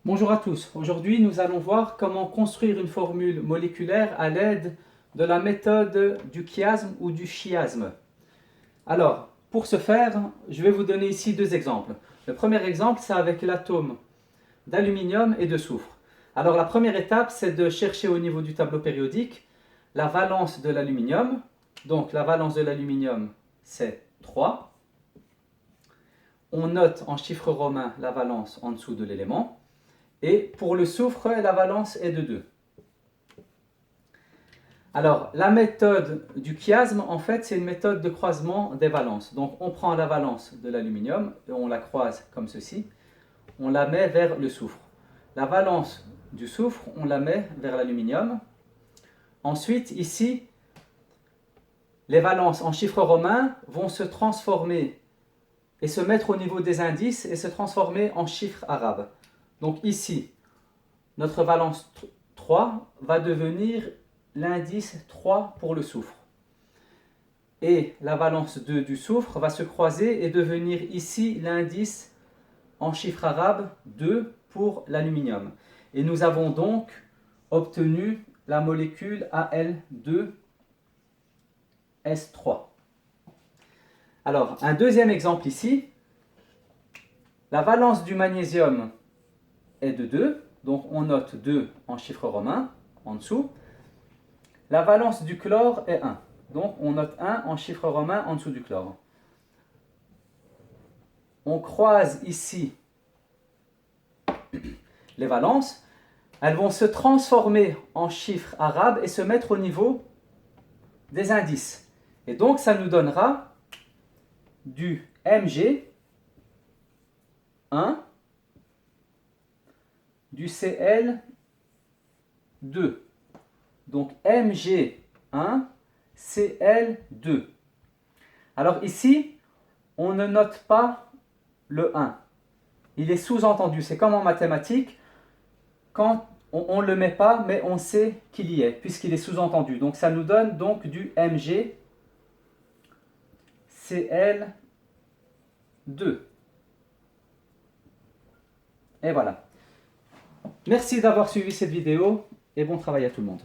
Bonjour à tous. Aujourd'hui, nous allons voir comment construire une formule moléculaire à l'aide de la méthode du chiasme ou du chiasme. Alors, pour ce faire, je vais vous donner ici deux exemples. Le premier exemple, c'est avec l'atome d'aluminium et de soufre. Alors, la première étape, c'est de chercher au niveau du tableau périodique la valence de l'aluminium. Donc, la valence de l'aluminium, c'est 3. On note en chiffres romains la valence en dessous de l'élément. Et pour le soufre, la valence est de 2. Alors, la méthode du chiasme, en fait, c'est une méthode de croisement des valences. Donc, on prend la valence de l'aluminium et on la croise comme ceci. On la met vers le soufre. La valence du soufre, on la met vers l'aluminium. Ensuite, ici, les valences en chiffres romains vont se transformer et se mettre au niveau des indices et se transformer en chiffres arabes. Donc ici, notre valence 3 va devenir l'indice 3 pour le soufre. Et la valence 2 du soufre va se croiser et devenir ici l'indice en chiffre arabe 2 pour l'aluminium. Et nous avons donc obtenu la molécule Al2S3. Alors, un deuxième exemple ici. La valence du magnésium est de 2. Donc on note 2 en chiffres romains en dessous. La valence du chlore est 1. Donc on note 1 en chiffres romains en dessous du chlore. On croise ici les valences. Elles vont se transformer en chiffres arabes et se mettre au niveau des indices. Et donc ça nous donnera du Mg1, du Cl2. Donc Mg1, Cl2. Alors ici, on ne note pas le 1. Il est sous-entendu. C'est comme en mathématiques, quand on ne le met pas, mais on sait qu'il y est, puisqu'il est sous-entendu. Donc ça nous donne donc du Mg Cl2. Et voilà. Merci d'avoir suivi cette vidéo et bon travail à tout le monde.